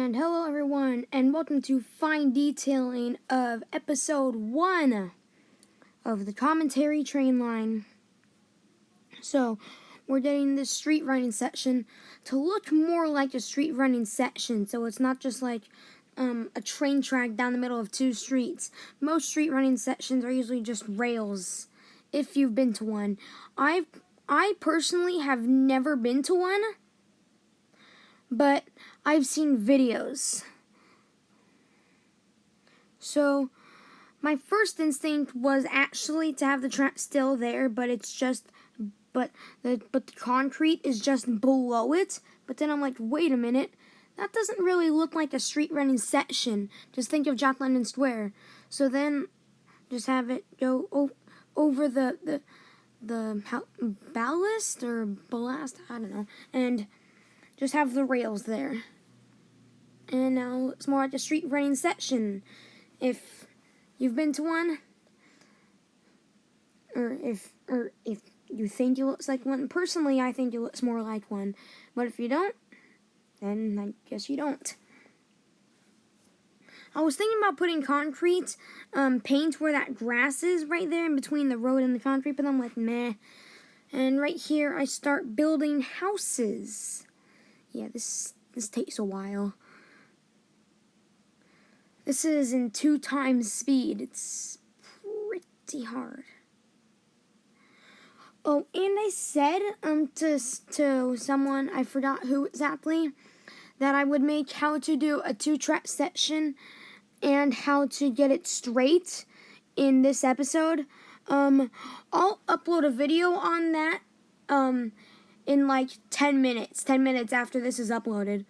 And hello everyone, and welcome to fine detailing of episode 1 of the commentary train line. So, we're getting this street running section to look more like a street running section, so it's not just like a train track down the middle of two streets. Most street running sections are usually just rails, if you've been to one. I personally have never been to one, but I've seen videos. So, my first instinct was actually to have the track still there, but the concrete is just below it. But then I'm like, wait a minute, that doesn't really look like a street running section. Just think of Jack London Square. So then, just have it go over the ballast or ballast, I don't know, and just have the rails there. And now it's more like a street running section. If you've been to one, or if you think it looks like one, personally I think it looks more like one. But if you don't, then I guess you don't. I was thinking about putting concrete paint where that grass is right there in between the road and the concrete, but I'm like, meh. And right here I start building houses. Yeah, this takes a while. This is in 2 times speed. It's pretty hard. Oh, and I said to someone, I forgot who exactly, that I would make how to do a 2-track section and how to get it straight in this episode. I'll upload a video on that in like 10 minutes. 10 minutes after this is uploaded.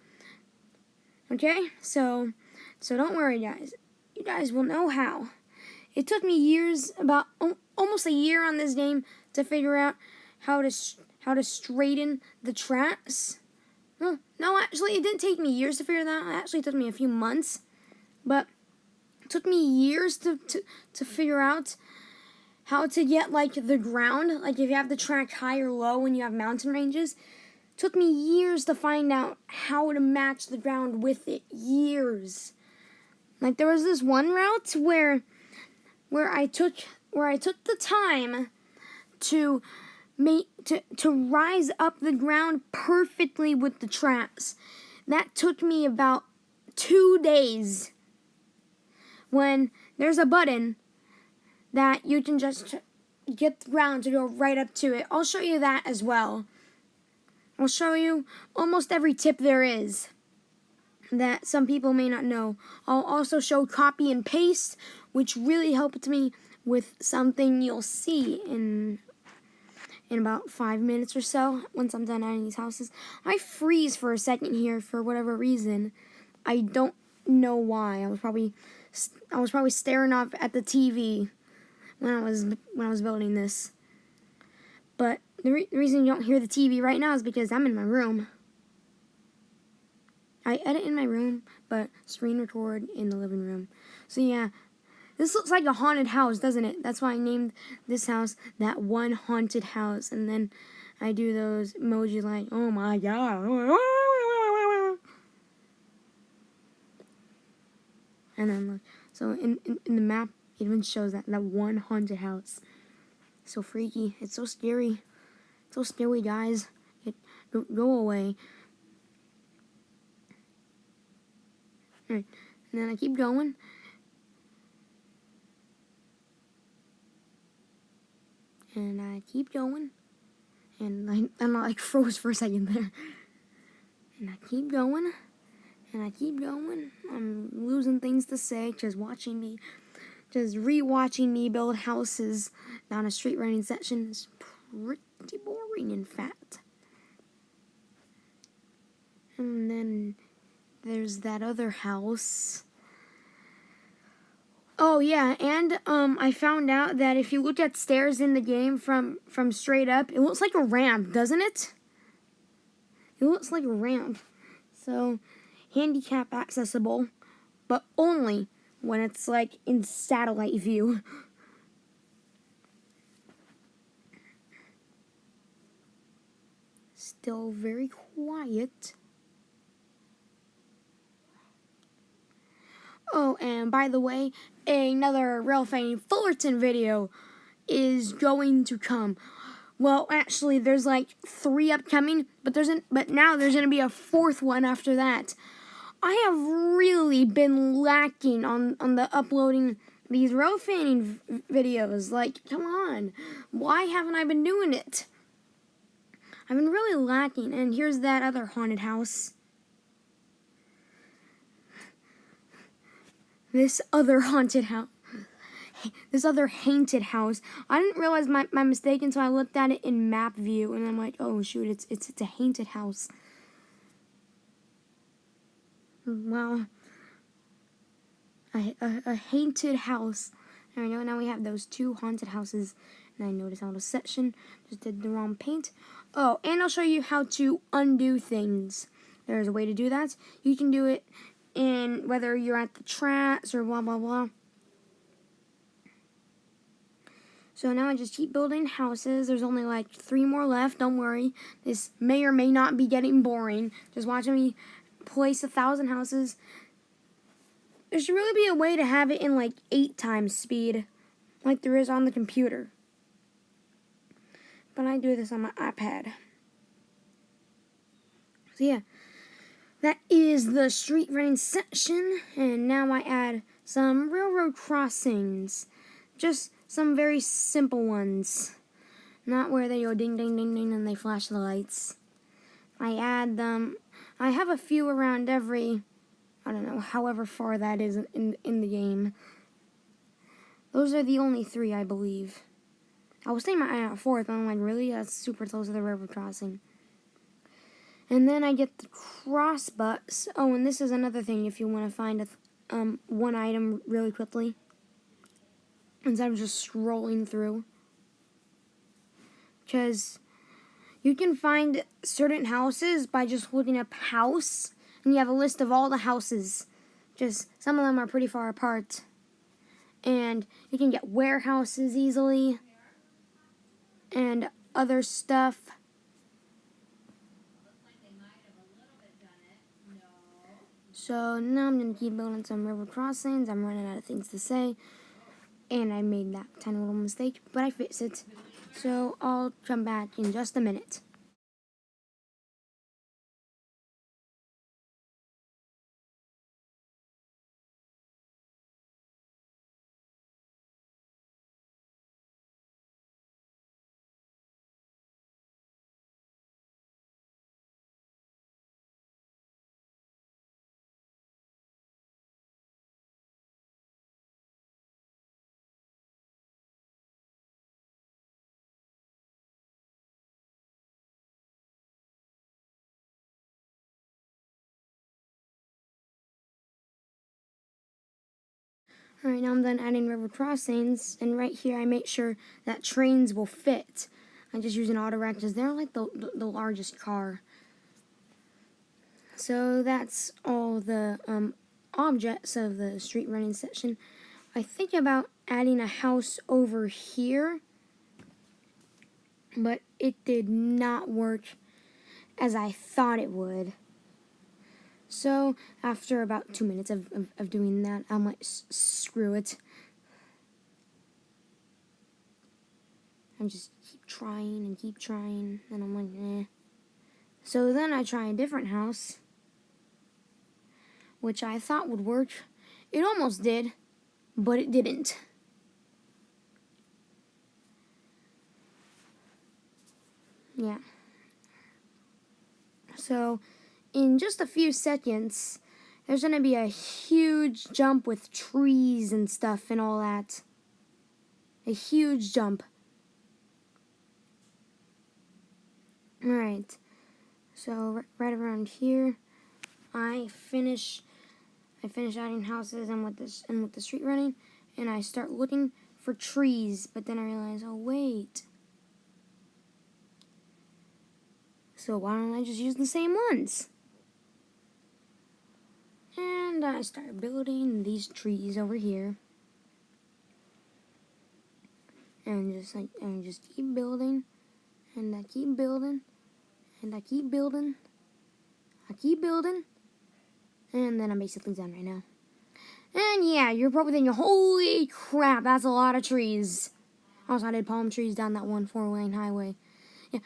Okay? So don't worry, guys. You guys will know how. It took me years, about almost a year on this game, to figure out how to straighten the tracks. Well, no, actually, it didn't take me years to figure that out. It actually took me a few months. But it took me years to figure out how to get, like, the ground. Like, if you have the track high or low when you have mountain ranges. It took me years to find out how to match the ground with it. Years. Like, there was this one route where I took the time to rise up the ground perfectly with the tracks. That took me about 2 days. When there's a button that you can just get the ground to go right up to it. I'll show you that as well. I'll show you almost every tip there is that some people may not know. I'll also show copy and paste, which really helped me with something you'll see in about 5 minutes or so once I'm done adding these houses. I freeze for a second here for whatever reason. I don't know why. I was probably staring off at the TV when I was building this. But the reason you don't hear the TV right now is because I'm in my room. I edit in my room, but screen record in the living room. So yeah, this looks like a haunted house, doesn't it? That's why I named this house That One Haunted House. And then I do those emojis like, oh my god. And then look, so in the map, it even shows that one haunted house. So freaky. It's so scary. It's so scary, guys. Go away. Alright, and then I keep going. And I keep going. And I like froze for a second there. And I keep going. And I keep going. I'm losing things to say, just rewatching me build houses down a street running section is pretty boring, in fact. And then there's that other house. Oh yeah, and I found out that if you look at stairs in the game from straight up, it looks like a ramp, doesn't it? It looks like a ramp. So, handicap accessible, but only when it's like in satellite view. Still very quiet. And by the way, another Ralph Fullerton video is going to come. Well, actually, there's like 3 upcoming, but now there's gonna be a 4th one after that. I have really been lacking on the uploading these Ralph videos. Like, come on, why haven't I been doing it? I've been really lacking. And here's that other haunted house. This other haunted house. This other haunted house. I didn't realize my mistake until I looked at it in map view, and I'm like, oh shoot, it's a haunted house. Wow. A haunted house. There we go. Now we have those 2 haunted houses. And I noticed out of section. Just did the wrong paint. Oh, and I'll show you how to undo things. There's a way to do that. You can do it in whether you're at the traps or blah blah blah. So now I just keep building houses. There's only like 3 more left. Don't worry. This may or may not be getting boring. Just watching me place 1,000 houses. There should really be a way to have it in like 8 times speed, like there is on the computer. But I do this on my iPad. So yeah, that is the street running section. And now I add some railroad crossings. Just some very simple ones. Not where they go ding, ding, ding, ding, and they flash the lights. I add them. I have a few around every, I don't know, however far that is in the game. Those are the only 3, I believe. I was thinking my 4th, but I'm like, really? That's super close to the railroad crossing. And then I get the cross bus. Oh, and this is another thing if you want to find one item really quickly, instead of just scrolling through. Because you can find certain houses by just looking up house, and you have a list of all the houses. Just some of them are pretty far apart. And you can get warehouses easily and other stuff. So now I'm going to keep building some river crossings. I'm running out of things to say. And I made that tiny little mistake, but I fixed it. So I'll come back in just a minute. Alright, now I'm done adding river crossings, and right here I make sure that trains will fit. I just use an auto-rack because they're like the largest car. So that's all the objects of the street running section. I think about adding a house over here, but it did not work as I thought it would. So after about 2 minutes of doing that, I'm like, screw it. I just keep trying, and I'm like, eh. So then I try a different house, which I thought would work. It almost did, but it didn't. Yeah. So in just a few seconds, there's going to be a huge jump with trees and stuff and all that. A huge jump. Alright, so right around here, I finish adding houses and with the street running, and I start looking for trees, but then I realize, oh wait. So why don't I just use the same ones? And I start building these trees over here. And just keep building. And I keep building. And I keep building. I keep building. And then I'm basically done right now. And yeah, you're probably thinking, holy crap, that's a lot of trees. Also, I did palm trees down that one 4-lane highway. Yeah,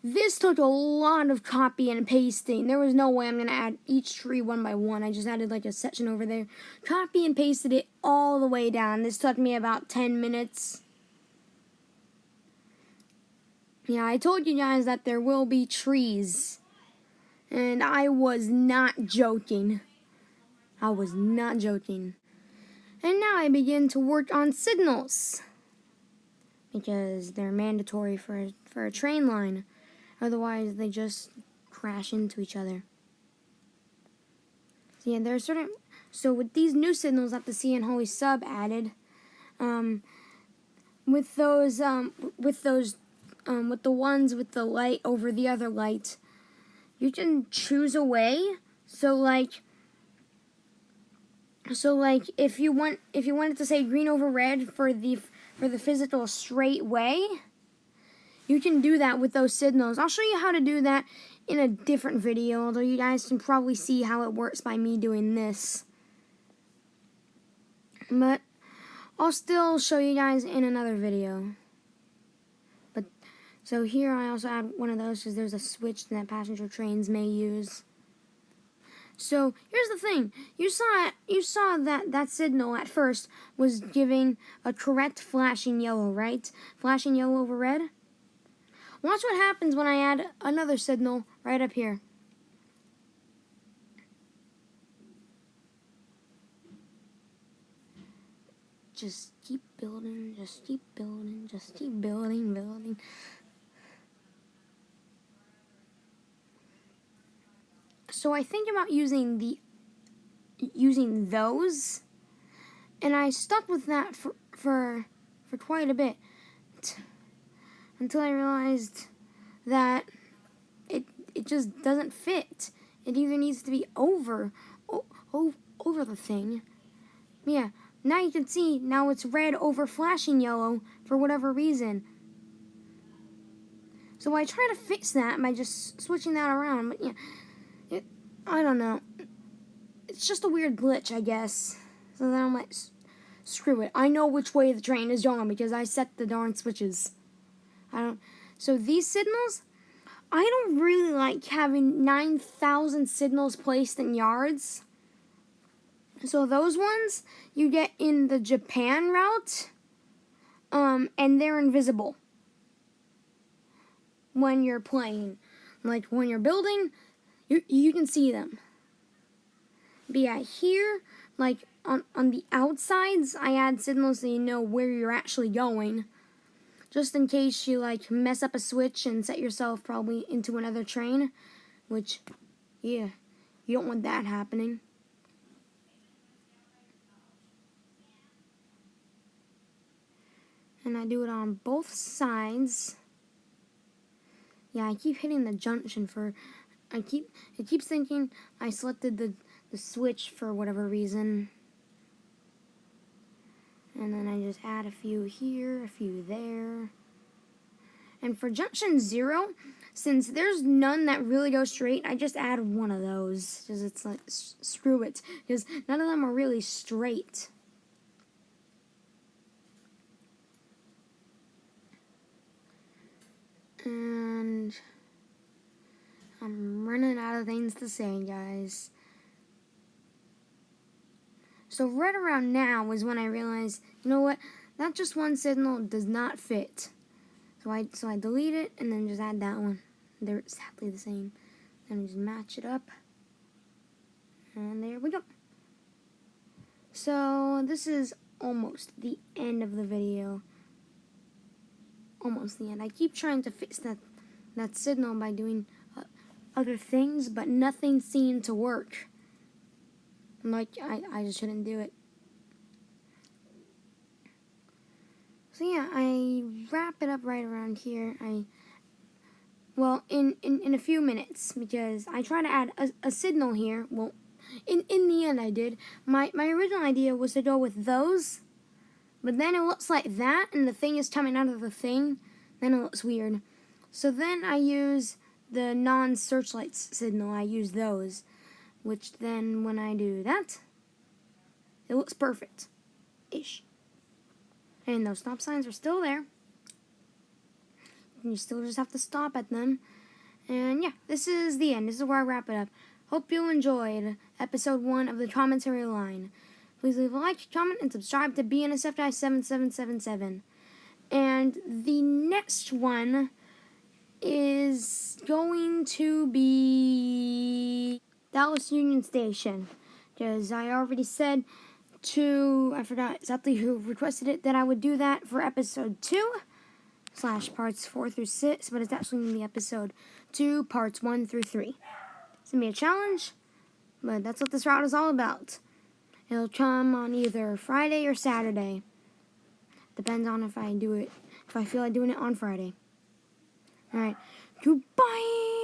this took a lot of copy and pasting. There was no way I'm going to add each tree one by one. I just added like a section over there. Copy and pasted it all the way down. This took me about 10 minutes. Yeah, I told you guys that there will be trees. And I was not joking. I was not joking. And now I begin to work on signals. Because they're mandatory for a train line. Otherwise, they just crash into each other. So yeah, there are certain... So with these new signals that the CN Holy Sub added, with the ones with the light over the other light, you can choose a way. So like if you wanted to say green over red for the physical straight way, you can do that with those signals. I'll show you how to do that in a different video, although you guys can probably see how it works by me doing this. But I'll still show you guys in another video. But so here I also add one of those because there's a switch that passenger trains may use. So here's the thing: you saw that signal at first was giving a correct flashing yellow, right? Flashing yellow over red. Watch what happens when I add another signal right up here. Just keep building, just keep building, just keep building. So I think about using those, and I stuck with that for quite a bit until I realized that it just doesn't fit. It either needs to be over the thing. Yeah, now you can see now it's red over flashing yellow for whatever reason. So I try to fix that by just switching that around, but yeah, I don't know. It's just a weird glitch, I guess. So then I'm like, screw it. I know which way the train is going because I set the darn switches. So these signals, I don't really like having 9,000 signals placed in yards. So those ones you get in the Japan route, and they're invisible when you're playing. Like when you're building, you can see them. But yeah, here, like on the outsides, I add signals so you know where you're actually going. Just in case you like mess up a switch and set yourself probably into another train, which, yeah, you don't want that happening. And I do it on both sides. Yeah, I keep hitting the junction it keeps thinking I selected the switch for whatever reason. And then I just add a few here, a few there. And for junction 0, since there's none that really go straight, I just add one of those. Because it's like, screw it. Because none of them are really straight. And I'm running out of things to say, guys. So right around now is when I realized, you know what? That just one signal does not fit. So I delete it and then just add that one. They're exactly the same. Then we just match it up. And there we go. So this is almost the end of the video. Almost the end. I keep trying to fix that signal by doing other things, but nothing seemed to work. Like, I just shouldn't do it. So yeah, I wrap it up right around here. Well, in a few minutes, because I try to add a signal here. Well, in the end I did. My original idea was to go with those, but then it looks like that, and the thing is coming out of the thing. Then it looks weird. So then I use the non-searchlights signal. I use those. Which then, when I do that, It looks perfect. Ish. And those stop signs are still there. You still just have to stop at them. And yeah, this is the end. This is where I wrap it up. Hope you enjoyed episode 1 of the commentary line. Please leave a like, comment, and subscribe to BNSFGuy7777. And the next one is going to be Dallas Union Station. Because I already said I forgot exactly who requested it, that I would do that for episode 2 / parts 4 through 6, but it's actually going to be episode 2, parts 1 through 3. It's going to be a challenge, but that's what this route is all about. It'll come on either Friday or Saturday. Depends on if I feel like doing it on Friday. Alright, goodbye!